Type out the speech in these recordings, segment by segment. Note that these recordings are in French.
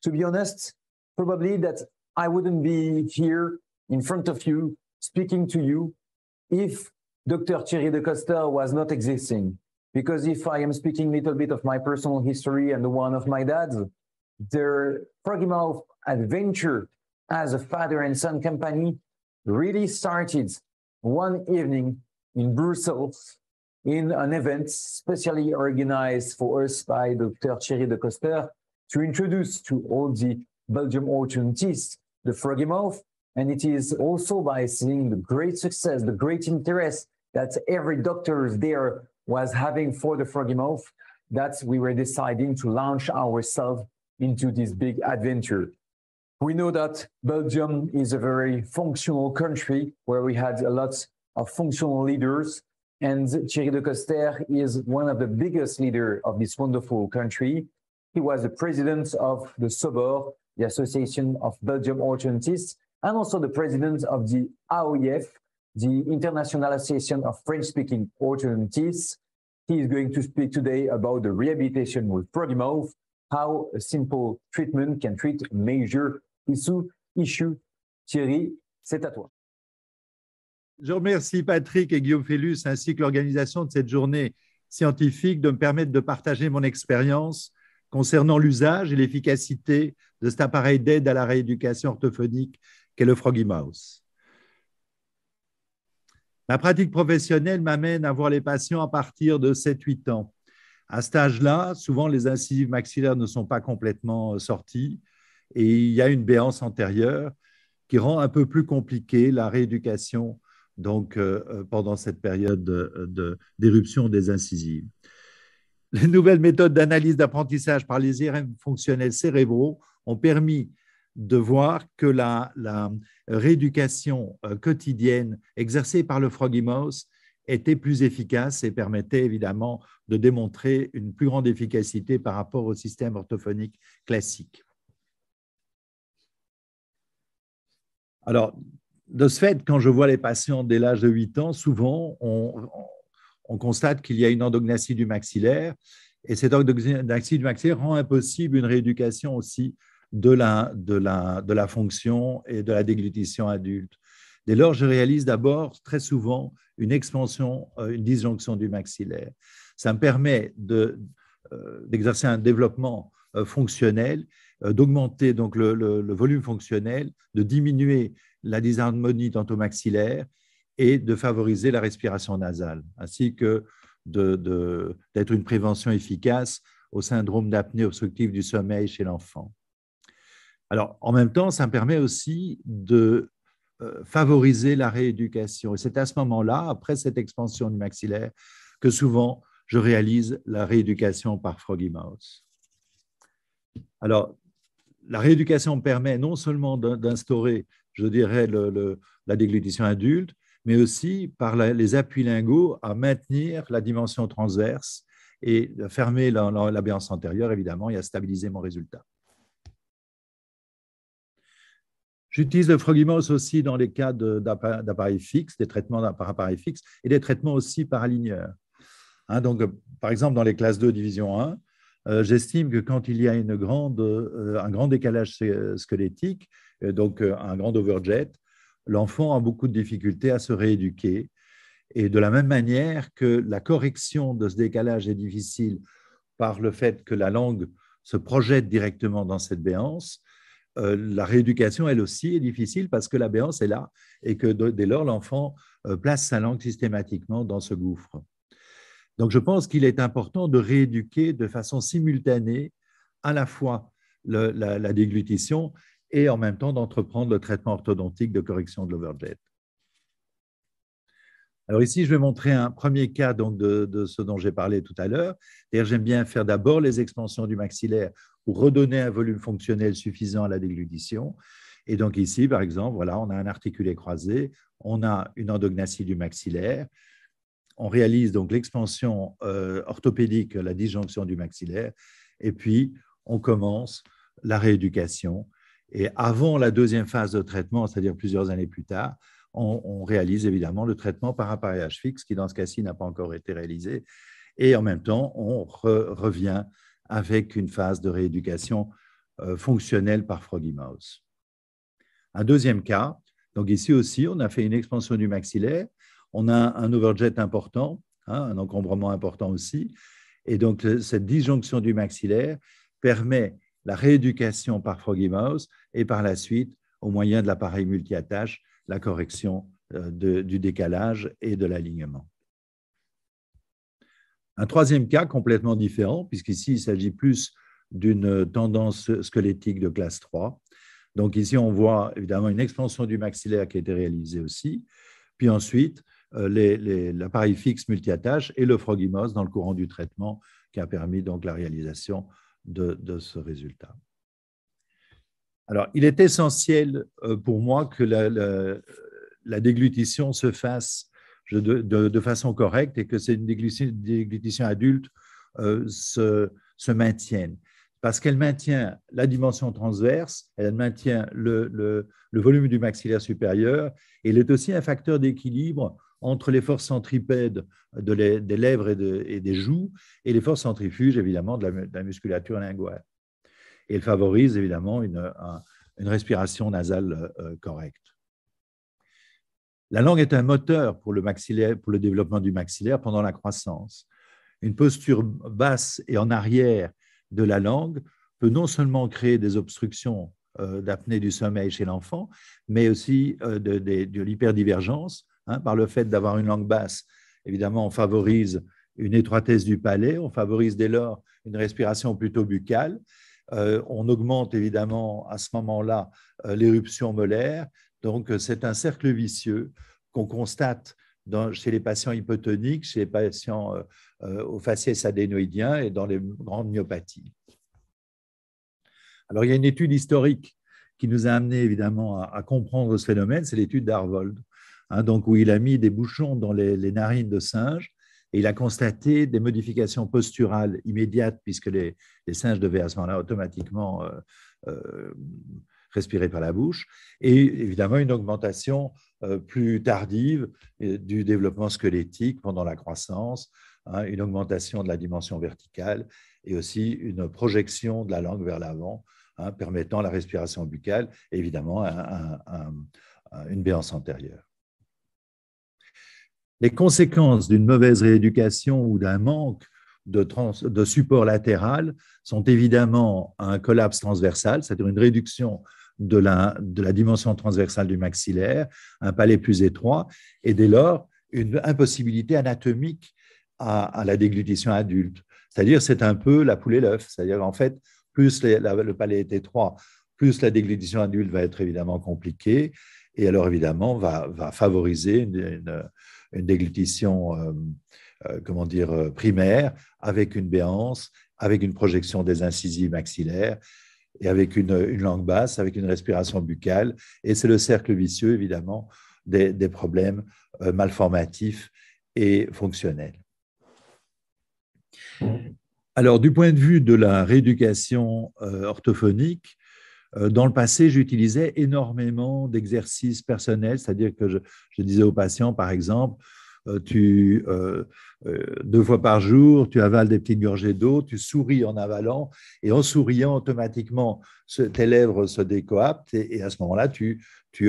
To be honest, probably that I wouldn't be here in front of you, speaking to you, if Dr. Thierry de Coster was not existing. Because if I am speaking a little bit of my personal history and the one of my dad, the Froggy-Mouth adventure as a father and son company really started one evening in Brussels in an event specially organized for us by Dr. Thierry de Coster to introduce to all the Belgium orthodontists the Froggy-Mouth. And it is also by seeing the great success, the great interest that every doctor there was having for the Froggy-Mouth that we were deciding to launch ourselves into this big adventure. We know that Belgium is a very functional country where we had a lot of functional leaders, and Thierry de Coster is one of the biggest leaders of this wonderful country. He was the president of the SOBOR, the Association of Belgium Orthodontists, and also the president of the AOIF, the International Association of French-speaking Orthodontists. He is going to speak today about the rehabilitation with Froggy-Mouth, how a simple treatment can treat a major issue. Thierry, c'est à toi. Je remercie Patrick et Guillaume Fellus ainsi que l'organisation de cette journée scientifique de me permettre de partager mon expérience concernant l'usage et l'efficacité de cet appareil d'aide à la rééducation orthophonique qu'est le Froggy-Mouth. Ma pratique professionnelle m'amène à voir les patients à partir de 7-8 ans. À cet âge-là, souvent les incisives maxillaires ne sont pas complètement sorties et il y a une béance antérieure qui rend un peu plus compliquée la rééducation pendant cette période d'éruption des incisives. Les nouvelles méthodes d'analyse d'apprentissage par les IRM fonctionnels cérébraux ont permis de voir que la rééducation quotidienne exercée par le Froggy-Mouth était plus efficace et permettait évidemment de démontrer une plus grande efficacité par rapport au système orthophonique classique. Alors, de ce fait, quand je vois les patients dès l'âge de 8 ans, souvent, on constate qu'il y a une endognathie du maxillaire et cette endognathie du maxillaire rend impossible une rééducation aussi de la fonction et de la déglutition adulte. Dès lors, je réalise d'abord très souvent une expansion, une disjonction du maxillaire. Ça me permet d'exercer un développement fonctionnel, d'augmenter donc le volume fonctionnel, de diminuer la dysharmonie dentomaxillaire et de favoriser la respiration nasale, ainsi que d'être une prévention efficace au syndrome d'apnée obstructive du sommeil chez l'enfant. Alors, en même temps, ça me permet aussi de favoriser la rééducation. Et c'est à ce moment-là, après cette expansion du maxillaire, que souvent je réalise la rééducation par Froggy-Mouth. Alors, la rééducation permet non seulement d'instaurer, je dirais, la déglutition adulte, mais aussi par les appuis linguaux à maintenir la dimension transverse et de fermer la béance antérieure, évidemment, et à stabiliser mon résultat. J'utilise le Froggy-Mouth aussi dans les cas d'appareils fixes, des traitements par appareil fixe et des traitements aussi par aligneur. Donc, par exemple, dans les classes 2 division 1, j'estime que quand il y a un grand décalage squelettique, donc un grand overjet, l'enfant a beaucoup de difficultés à se rééduquer. Et de la même manière que la correction de ce décalage est difficile par le fait que la langue se projette directement dans cette béance, la rééducation, elle aussi, est difficile parce que la béance est là et que dès lors, l'enfant place sa langue systématiquement dans ce gouffre. Donc, je pense qu'il est important de rééduquer de façon simultanée à la fois la déglutition et en même temps d'entreprendre le traitement orthodontique de correction de l'overjet. Alors ici, je vais montrer un premier cas donc, de ce dont j'ai parlé tout à l'heure. J'aime bien faire d'abord les expansions du maxillaire pour redonner un volume fonctionnel suffisant à la déglutition. Et donc ici, par exemple, voilà, on a un articulé croisé, on a une endognathie du maxillaire, on réalise donc l'expansion orthopédique, la disjonction du maxillaire, et puis on commence la rééducation. Et avant la deuxième phase de traitement, c'est-à-dire plusieurs années plus tard, on réalise évidemment le traitement par appareillage fixe, qui dans ce cas-ci n'a pas encore été réalisé. Et en même temps, on revient avec une phase de rééducation fonctionnelle par Froggy Mouse. Un deuxième cas, donc ici aussi, on a fait une expansion du maxillaire, on a un overjet important, un encombrement important aussi, et donc cette disjonction du maxillaire permet la rééducation par Froggy Mouse et par la suite, au moyen de l'appareil multi-attache, la correction du décalage et de l'alignement. Un troisième cas complètement différent, puisqu'ici il s'agit plus d'une tendance squelettique de classe 3. Donc ici, on voit évidemment une expansion du maxillaire qui a été réalisée aussi, puis ensuite l'appareil fixe multi-attache et le Froggy Mouse dans le courant du traitement qui a permis donc la réalisation de ce résultat. Alors, il est essentiel pour moi que la déglutition se fasse de façon correcte et que cette déglutition adulte se maintienne. Parce qu'elle maintient la dimension transverse, elle maintient le volume du maxillaire supérieur, et elle est aussi un facteur d'équilibre entre les forces centripèdes des lèvres et des joues et les forces centrifuges, évidemment, de la musculature linguale. Et elle favorise, évidemment, une respiration nasale correcte. La langue est un moteur pour le développement du maxillaire pendant la croissance. Une posture basse et en arrière de la langue peut non seulement créer des obstructions d'apnée du sommeil chez l'enfant, mais aussi de l'hyperdivergence. Par le fait d'avoir une langue basse, évidemment, on favorise une étroitesse du palais, on favorise dès lors une respiration plutôt buccale. On augmente évidemment à ce moment-là l'éruption molaire. Donc, c'est un cercle vicieux qu'on constate chez les patients hypotoniques, chez les patients au faciès adénoïdien et dans les grandes myopathies. Alors, il y a une étude historique qui nous a amené évidemment à comprendre ce phénomène, c'est l'étude d'Arvold, donc où il a mis des bouchons dans les narines de singes et il a constaté des modifications posturales immédiates puisque les singes devaient à ce moment-là automatiquement respirer par la bouche et évidemment une augmentation plus tardive du développement squelettique pendant la croissance, une augmentation de la dimension verticale et aussi une projection de la langue vers l'avant, permettant la respiration buccale et évidemment une béance antérieure. Les conséquences d'une mauvaise rééducation ou d'un manque de support latéral sont évidemment un collapse transversal, c'est-à-dire une réduction de la dimension transversale du maxillaire, un palais plus étroit, et dès lors, une impossibilité anatomique à la déglutition adulte. C'est-à-dire, c'est un peu la poule et l'œuf. C'est-à-dire, en fait, plus le palais est étroit, plus la déglutition adulte va être évidemment compliquée, et alors évidemment, va favoriser une déglutition primaire, avec une béance, avec une projection des incisives maxillaires, et avec une langue basse, avec une respiration buccale. Et c'est le cercle vicieux, évidemment, des problèmes malformatifs et fonctionnels. Alors, du point de vue de la rééducation orthophonique, dans le passé, j'utilisais énormément d'exercices personnels, c'est-à-dire que je disais aux patients, par exemple, 2 fois par jour, tu avales des petites gorgées d'eau, tu souris en avalant, et en souriant, automatiquement, tes lèvres se décoaptent, et à ce moment-là, tu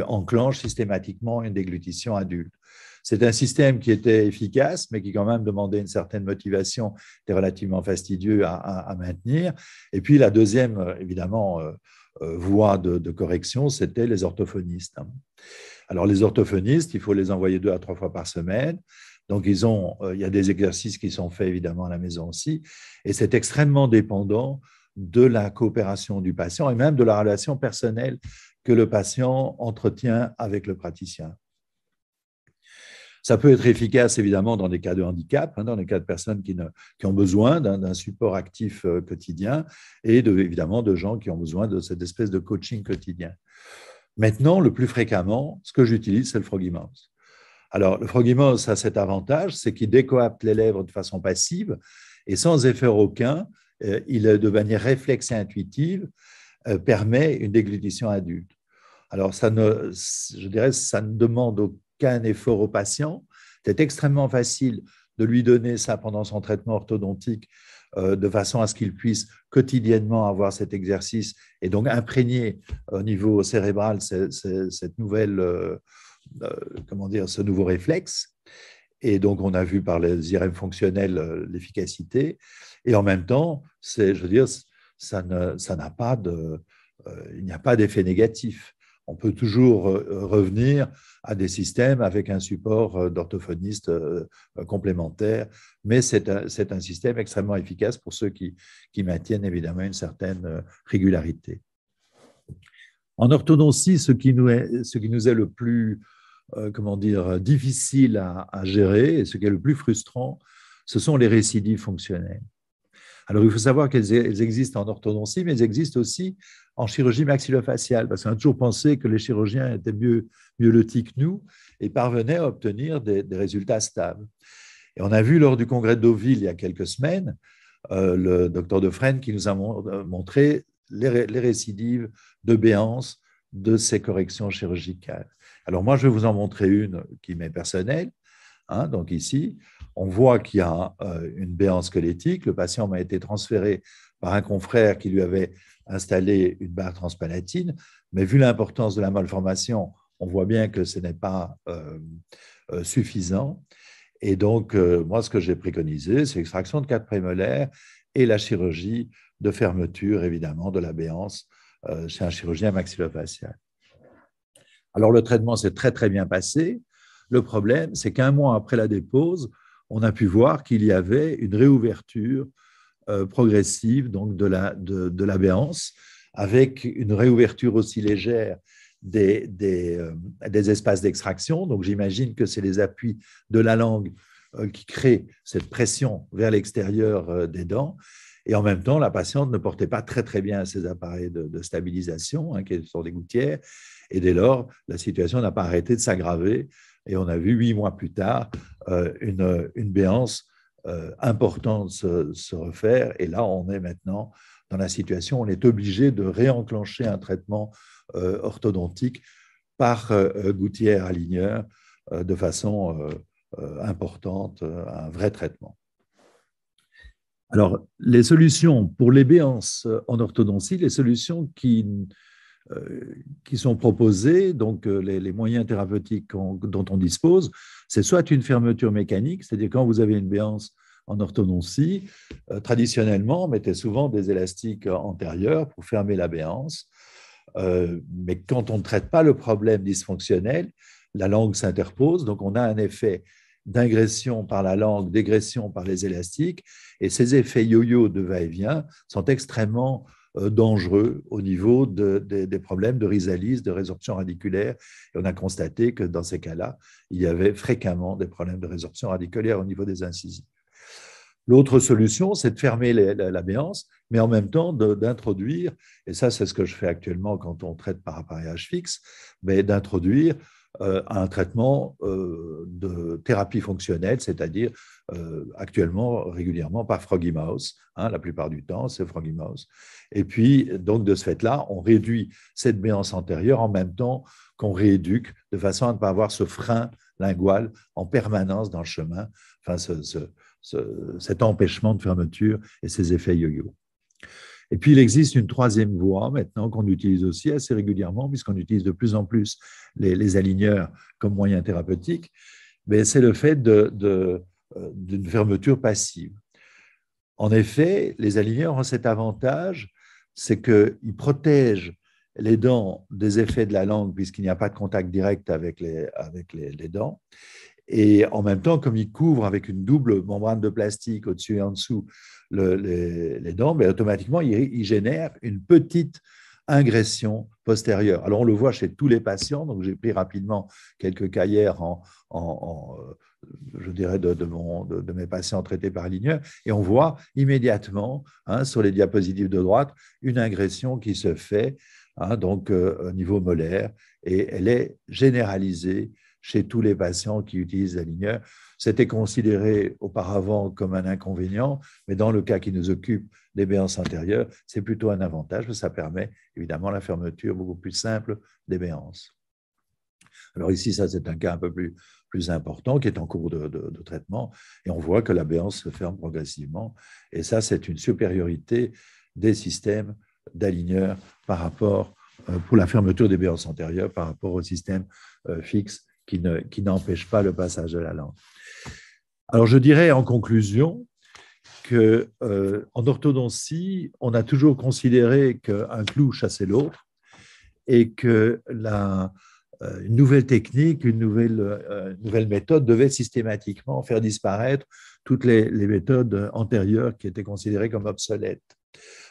enclenches systématiquement une déglutition adulte. C'est un système qui était efficace, mais qui quand même demandait une certaine motivation, était relativement fastidieux à maintenir. Et puis la deuxième, évidemment, voie de correction, c'était les orthophonistes. Alors, les orthophonistes, il faut les envoyer 2 à 3 fois par semaine. Donc, il y a des exercices qui sont faits évidemment à la maison aussi. Et c'est extrêmement dépendant de la coopération du patient et même de la relation personnelle que le patient entretient avec le praticien. Ça peut être efficace, évidemment, dans des cas de handicap, dans des cas de personnes qui ont besoin d'un support actif quotidien et évidemment de gens qui ont besoin de cette espèce de coaching quotidien. Maintenant, le plus fréquemment, ce que j'utilise, c'est le Froggy Mouse. Alors, le Froggy Mouse a cet avantage, c'est qu'il décoapte les lèvres de façon passive et sans effort aucun, il, de manière réflexe et intuitive, permet une déglutition adulte. Alors, je dirais, ça ne demande aucun effort au patient. C'est extrêmement facile de lui donner ça pendant son traitement orthodontique de façon à ce qu'ils puissent quotidiennement avoir cet exercice et donc imprégner au niveau cérébral cette nouvelle, comment dire, ce nouveau réflexe. Et donc, on a vu par les IRM fonctionnels l'efficacité. Et en même temps, je veux dire, il n'y a pas d'effet négatif. On peut toujours revenir à des systèmes avec un support d'orthophoniste complémentaire, mais c'est un système extrêmement efficace pour ceux qui maintiennent évidemment une certaine régularité. En orthodontie, ce qui nous est le plus comment dire, difficile à gérer et ce qui est le plus frustrant, ce sont les récidives fonctionnelles. Alors, il faut savoir qu'elles existent en orthodontie, mais elles existent aussi en chirurgie maxillofaciale, parce qu'on a toujours pensé que les chirurgiens étaient mieux lotis que nous et parvenaient à obtenir des résultats stables. Et on a vu lors du congrès de Deauville il y a quelques semaines, le docteur Defresne qui nous a montré les récidives de béance de ces corrections chirurgicales. Alors moi, je vais vous en montrer une qui m'est personnelle. Hein, donc ici, on voit qu'il y a une béance squelettique. Le patient m'a été transféré par un confrère qui lui avait installé une barre transpalatine, mais vu l'importance de la malformation, on voit bien que ce n'est pas suffisant. Et donc, moi, ce que j'ai préconisé, c'est l'extraction de 4 prémolaires et la chirurgie de fermeture, évidemment, de la béance chez un chirurgien maxillofacial. Alors, le traitement s'est très, très bien passé. Le problème, c'est qu'un mois après la dépose, on a pu voir qu'il y avait une réouverture progressive donc de la béance, avec une réouverture aussi légère des espaces d'extraction. Donc, j'imagine que c'est les appuis de la langue qui créent cette pression vers l'extérieur des dents. Et en même temps, la patiente ne portait pas très, très bien ses appareils de stabilisation, hein, qui sont des gouttières. Et dès lors, la situation n'a pas arrêté de s'aggraver. Et on a vu 8 mois plus tard une béance importante se refaire. Et là, on est maintenant dans la situation où on est obligé de réenclencher un traitement orthodontique par gouttière aligneur de façon importante, un vrai traitement. Alors, les solutions pour les béances en orthodontie, les solutions qui sont proposées, donc les moyens thérapeutiques dont on dispose, c'est soit une fermeture mécanique, c'est-à-dire quand vous avez une béance en orthodontie, traditionnellement, on mettait souvent des élastiques antérieurs pour fermer la béance, mais quand on ne traite pas le problème dysfonctionnel, la langue s'interpose, donc on a un effet d'ingression par la langue, d'égression par les élastiques, et ces effets yo-yo de va-et-vient sont extrêmement dangereux au niveau des problèmes de rhizalyse, de résorption radiculaire. Et on a constaté que dans ces cas-là, il y avait fréquemment des problèmes de résorption radiculaire au niveau des incisives. L'autre solution, c'est de fermer la béance, mais en même temps d'introduire, et ça c'est ce que je fais actuellement quand on traite par appareillage fixe, mais d'introduire un traitement de thérapie fonctionnelle, c'est-à-dire actuellement régulièrement par Froggy Mouse, hein, la plupart du temps c'est Froggy Mouse. Et puis donc de ce fait-là, on réduit cette béance antérieure en même temps qu'on rééduque de façon à ne pas avoir ce frein lingual en permanence dans le chemin, enfin cet empêchement de fermeture et ces effets yo-yo. Et puis, il existe une troisième voie maintenant qu'on utilise aussi assez régulièrement, puisqu'on utilise de plus en plus les aligneurs comme moyen thérapeutique, mais c'est le fait d'une fermeture passive. En effet, les aligneurs ont cet avantage, c'est qu'ils protègent les dents des effets de la langue, puisqu'il n'y a pas de contact direct avec les dents. Et en même temps, comme ils couvrent avec une double membrane de plastique au-dessus et en dessous les dents, mais automatiquement, ils génèrent une petite ingression postérieure. Alors, on le voit chez tous les patients. Donc, j'ai pris rapidement quelques cas hier je dirais, de mes patients traités par aligneur. Et on voit immédiatement, hein, sur les diapositives de droite, une ingression qui se fait, hein, donc au niveau molaire. Et elle est généralisée chez tous les patients qui utilisent l'aligneur. C'était considéré auparavant comme un inconvénient, mais dans le cas qui nous occupe, les béances antérieures, c'est plutôt un avantage, parce que ça permet évidemment la fermeture beaucoup plus simple des béances. Alors ici, ça c'est un cas un peu plus plus important qui est en cours de traitement. Et on voit que la béance se ferme progressivement. Et ça, c'est une supériorité des systèmes d'aligneurs par rapport, pour la fermeture des béances antérieures, par rapport au système fixe qui n'empêche pas le passage de la langue. Alors, je dirais en conclusion qu'en orthodontie, on a toujours considéré qu'un clou chassait l'autre et que une nouvelle technique, une nouvelle méthode devait systématiquement faire disparaître toutes les méthodes antérieures qui étaient considérées comme obsolètes.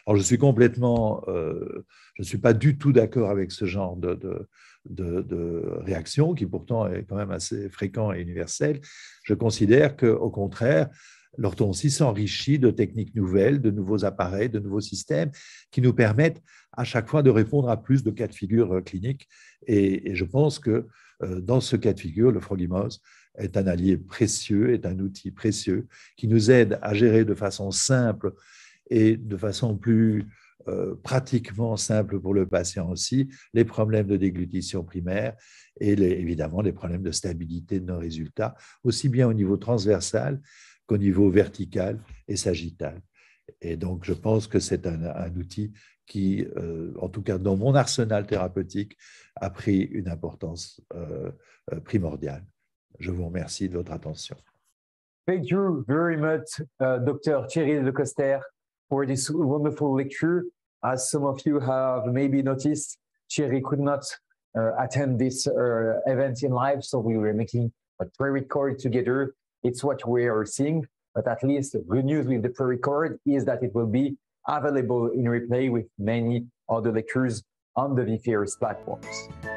Alors, je ne suis pas du tout d'accord avec ce genre de réaction, qui pourtant est quand même assez fréquent et universel. Je considère qu'au contraire, l'orthodontie s'enrichit de techniques nouvelles, de nouveaux appareils, de nouveaux systèmes qui nous permettent à chaque fois de répondre à plus de cas de figure cliniques. Et je pense que dans ce cas de figure, le Frogimos est un allié précieux, est un outil précieux qui nous aide à gérer de façon simple et de façon plus pratiquement simple pour le patient aussi, les problèmes de déglutition primaire et évidemment les problèmes de stabilité de nos résultats, aussi bien au niveau transversal qu'au niveau vertical et sagittal. Et donc, je pense que c'est un outil qui, en tout cas dans mon arsenal thérapeutique, a pris une importance primordiale. Je vous remercie de votre attention. Thank you very much, Dr. Thierry Lecoster, for this wonderful lecture. As some of you have maybe noticed, Thierry could not attend this event in live, so we were making a pre-record together. It's what we are seeing, but at least the good news with the pre-record is that it will be available in replay with many other lectures on the VFIRS platforms.